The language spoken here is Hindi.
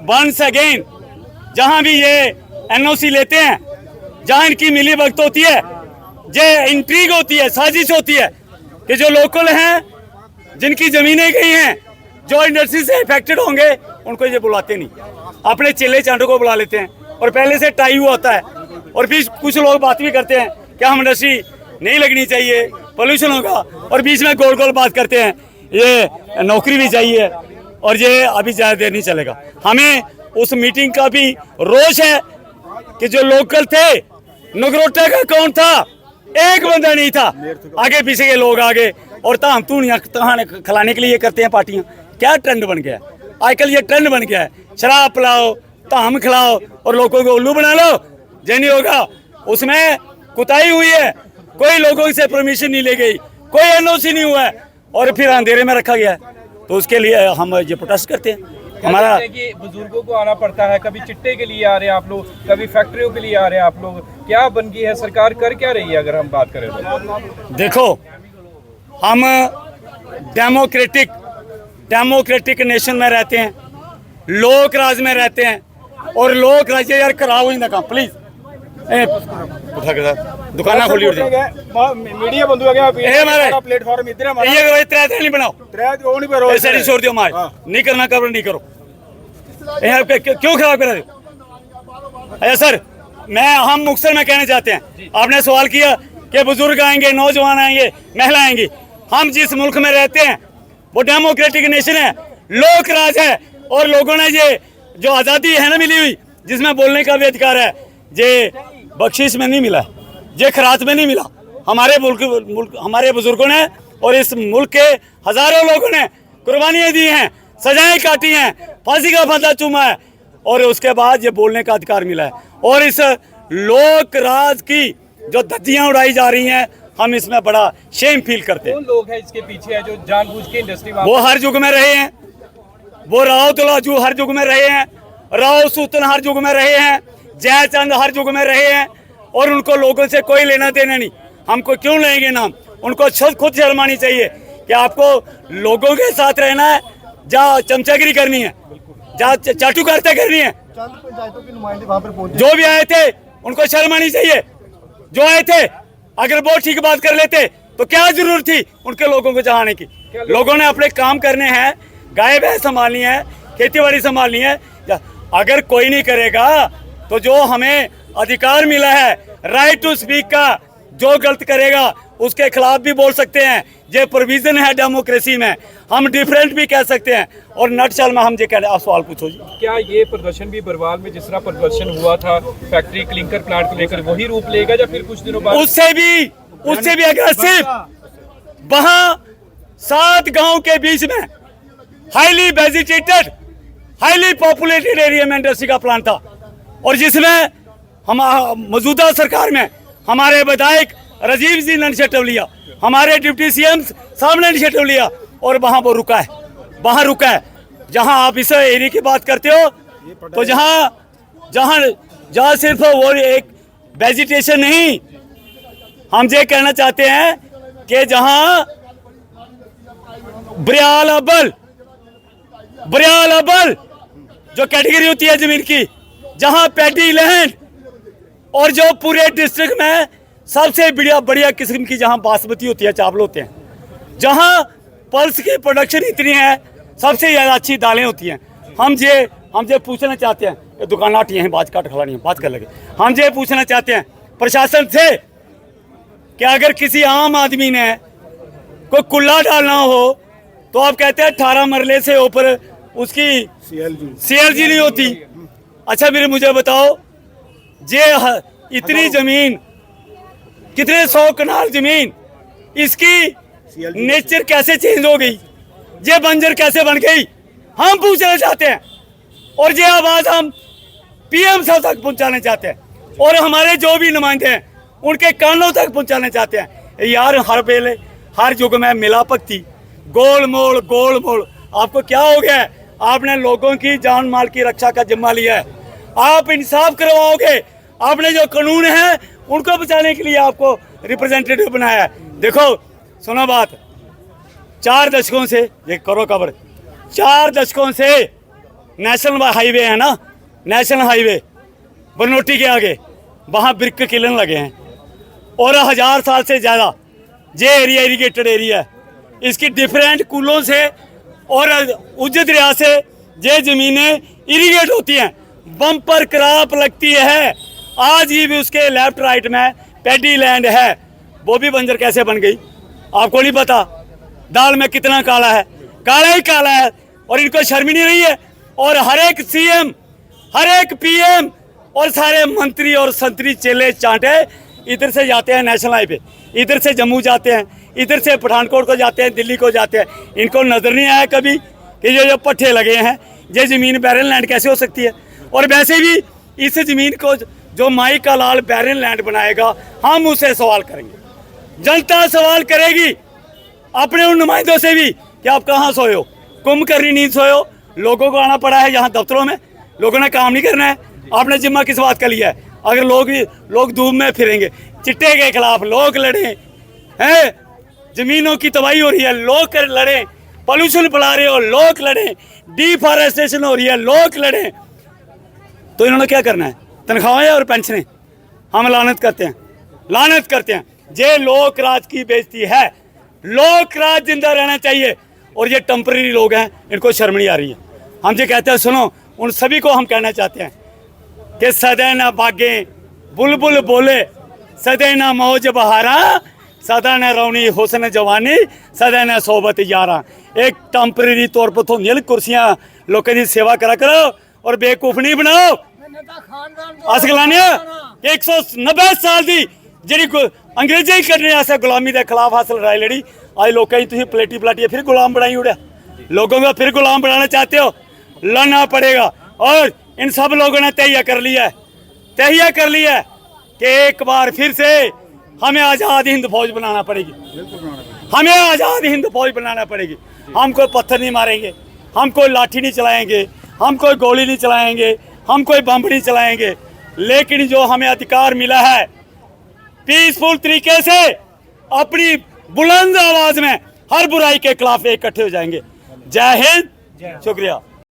वंस अगेन जहां भी ये एनओसी लेते हैं, जहां इनकी मिली भगत होती है, जो इंट्रीग होती है, साजिश होती है कि जो लोकल हैं, जिनकी जमीनें गई हैं, जो इंडस्ट्री से इफेक्टेड होंगे, उनको ये बुलाते नहीं, अपने चेले चांडों को बुला लेते हैं और पहले से टाई हुआ होता है। और फिर कुछ लोग बात भी करते हैं कि हम इंडस्ट्री नहीं लगनी चाहिए, पोल्यूशन होगा, और बीच में गोल गोल बात करते हैं ये नौकरी भी चाहिए और ये अभी ज़्यादा देर नहीं चलेगा। हमें उस मीटिंग का भी रोष है कि जो लोकल थे, नगरोटा का कौन था, एक बंदा नहीं था, आगे पीछे के लोग आगे और ताम तूनियाँ खिलाने के लिए करते हैं पार्टियाँ। क्या ट्रेंड बन गया है आजकल, ये ट्रेंड बन गया है, शराब पिलाओ, ताम खिलाओ और लोगों को उल्लू बना लो। जे नहीं होगा, उसमें कुताही हुई है, कोई लोगों से परमिशन नहीं ली गई, कोई एनओसी नहीं हुआ है और फिर अंधेरे में रखा गया है। तो उसके लिए हम ये प्रोटेस्ट करते हैं। हमारा कि बुजुर्गों को आना पड़ता है, कभी चिट्टे के लिए आ रहे हैं आप लोग, कभी फैक्ट्रियों के लिए आ रहे हैं आप लोग, क्या बन गई है सरकार, कर क्या रही है अगर हम बात करें तो? देखो, हम डेमोक्रेटिक नेशन में रहते हैं, लोक राज में रहते हैं और लोक राज यार कराओ ही काम प्लीज। दुकाना खोली मीडिया बंधु प्लेटफॉर्म नहीं बनाओ, ऐसे नहीं छोड़ दियो मार, नहीं करना करो, नहीं करो, क्यों खराब करा दो। अच्छा सर, हम मुख्तर में कहना चाहते हैं, आपने सवाल किया कि बुजुर्ग आएंगे, नौजवान आएंगे, महिला आएंगी। हम जिस मुल्क में रहते हैं वो डेमोक्रेटिक नेशन है, लोक राज है और लोगों ने ये जो आज़ादी है ना मिली हुई, जिसमें बोलने का भी अधिकार है, ये बख्शिश में नहीं मिला, ये खरात में नहीं मिला। हमारे मुल्क हमारे बुजुर्गों ने और इस मुल्क के हजारों लोगों ने कुर्बानियाँ दी हैं, सजाएं काटी हैं, फांसी का फंदा चूमा है और उसके बाद ये बोलने का अधिकार मिला है। और इस लोक राज की जो धज्जियाँ उड़ाई जा रही हैं, हम इसमें बड़ा शेम फील करते हैं। कौन लोग हैं इसके पीछे है जो जानबूझ के इंडस्ट्री वो हर युग में रहे हैं, वो राव तुलाजू हर युग में रहे हैं, राव सूतन हर युग में रहे हैं, जयचंद हर युग में रहे हैं और उनको लोगों से कोई लेना देना नहीं। हमको क्यों लेंगे नाम, उनको खुद शर्मानी चाहिए कि आपको लोगों के साथ रहना है, जहाँ चमचागिरी करनी है, जहाँ चाटुकारिता करनी है। पंचायतों के नुमाइंदे वहां पर पहुंचे, जो भी आए थे उनको शर्मानी चाहिए। जो आए थे अगर वो ठीक बात कर लेते तो क्या जरूरत थी उनके लोगों को जहाने की। लोगों ने अपने काम करने हैं, गाय भैंस संभालनी है, खेती बाड़ी संभालनी है। अगर कोई नहीं करेगा तो जो हमें अधिकार मिला है राइट टू स्पीक का, जो गलत करेगा उसके खिलाफ भी बोल सकते हैं। ये प्रोविजन है डेमोक्रेसी में, हम डिफरेंट भी कह सकते हैं। और नटशल में हम ये कह रहे हैं, आप सवाल पूछो जी। क्या ये प्रदर्शन भी बरवाल में जिस तरह प्रदर्शन हुआ था फैक्ट्री क्लिंकर प्लांट को लेकर वही रूप लेगा या फिर कुछ दिनों बाद उससे भी अग्रेसिव? वहां 7 गांव के बीच में highly vegetated, highly populated area में इंडस्ट्री का प्लांट था और जिसमें हम मौजूदा सरकार में हमारे विधायक राजीव जी ने इनिशिएटिव लिया, हमारे डिप्टी सीएम साहब ने इनिशिएटिव लिया और वहां वो रुका है, वहां रुका है। जहां आप इस एरिया की बात करते हो तो जहां सिर्फ वो एक वेजिटेशन नहीं, हम ये कहना चाहते हैं कि जहां बरियाल अब्बल जो कैटेगरी होती है जमीन की, जहां पैडी लैंड और जो पूरे डिस्ट्रिक्ट में सबसे बढ़िया किस्म की जहां बासमती होती है, चावल होते हैं, जहां पल्स की प्रोडक्शन इतनी है, सबसे ज़्यादा अच्छी दालें होती हैं। हम ये पूछना चाहते हैं, ये दुकान आटी हैं, बात काट खिलानी है, बात कर लगे। हम ये पूछना चाहते हैं प्रशासन से कि अगर किसी आम आदमी ने कोई कुल्ला डालना हो तो आप कहते हैं 18 मरले से ऊपर उसकी CLG नहीं होती। अच्छा फिर मुझे बताओ, ये इतनी जमीन, कितने 100 कनाल जमीन, इसकी नेचर कैसे चेंज हो गई, ये बंजर कैसे बन गई, हम पूछना चाहते हैं। और ये आवाज हम PM साहब तक पहुंचाना चाहते हैं और हमारे जो भी नुमाइंदे हैं उनके कानों तक पहुंचाना चाहते हैं। यार हर वेले हर युग में मिलापत्ती, गोल मोल। आपको क्या हो गया है? आपने लोगों की जान माल की रक्षा का जिम्मा लिया है, आप इंसाफ करवाओगे। आपने जो कानून है उनको बचाने के लिए आपको रिप्रेजेंटेटिव बनाया है। देखो सुनो बात, 4 दशकों से ये करो कवर, 4 दशकों से नेशनल हाईवे है ना, नेशनल हाईवे बनोटी के आगे, वहाँ ब्रिक किलन लगे हैं और 1000 साल से ज़्यादा ये एरिया इरीगेटेड एरिया है। इसकी डिफरेंट कूलों से और उज्ज दरिया से ये ज़मीनें इरीगेट होती हैं, बम्पर क्रॉप लगती है। आज ही भी उसके लेफ्ट राइट में पैडी लैंड है, वो भी बंजर कैसे बन गई आपको नहीं पता। दाल में कितना काला है, काला ही काला है, और इनको शर्म ही नहीं रही है। और हर एक सीएम, हर एक पीएम और सारे मंत्री और संतरी चेले चांटे इधर से जाते हैं नेशनल हाईवे, इधर से जम्मू जाते हैं, इधर से पठानकोट को जाते हैं, दिल्ली को जाते हैं। इनको नजर नहीं आया कभी कि ये जो पट्टे लगे हैं, ये ज़मीन बैरन लैंड कैसे हो सकती है। और वैसे भी इस ज़मीन को जो माई का लाल बैरन लैंड बनाएगा, हम उसे सवाल करेंगे, जनता सवाल करेगी अपने उन नुमाइंदों से भी कि आप कहाँ सोए हो, कुंभकर्णी नींद सोए हो। लोगों को आना पड़ा है यहाँ दफ्तरों में, लोगों ने काम नहीं करना है। आपने जिम्मा किस बात का लिया है? अगर लोग धूप में फिरेंगे, चिट्टे के खिलाफ लोग लड़े हैं, जमीनों की तबाही हो रही है, लोग लड़े, पॉल्यूशन फैला रहे हो, लोग लड़े, डिफॉरेस्टेशन हो रही है, लोग लड़े, तो इन्होंने क्या करना है? तनख्वाहें और पेंशनें। हम लानत करते हैं, लानत करते हैं। ये लोक राज की बेइज्जती है, लोक राज जिंदा रहना चाहिए। और ये टेम्परेरी लोग हैं, इनको शर्म नहीं आ रही है। हम ये कहते हैं, सुनो, उन सभी को हम कहना चाहते हैं कि सदै न बागे बुलबुल बोले, सदै न मौज बहारा, सदा न रौनी हुसन जवानी, सदा न सोबत यारा। एक टेम्परेरी तौर पर थोड़ी कुर्सियां लोगों की सेवा करा करो और बेवकूफ नहीं बनाओ। अस गलाने 190 साल की जी अंग्रेजी करने वास्ते गुलामी के खिलाफ हासिल लड़ाई लड़ी, आज लोगों की पलेटी पलाटी फिर गुलाम बनाई उड़ा, लोगों को फिर गुलाम बनाना चाहते हो, लड़ना पड़ेगा। और इन सब लोगों ने तहिया कर लिया है, तहिया कर लिया है कि एक बार फिर से हमें आज़ाद हिंद फौज बनाना पड़ेगी, हमें आज़ाद हिंद फौज बनाना पड़ेगी। हम कोई पत्थर नहीं मारेंगे, हम कोई लाठी नहीं चलाएंगे, हम कोई गोली नहीं चलाएंगे, हम कोई बम नहीं चलाएंगे, लेकिन जो हमें अधिकार मिला है पीसफुल तरीके से अपनी बुलंद आवाज में हर बुराई के खिलाफ इकट्ठे हो जाएंगे। जय हिंद, शुक्रिया।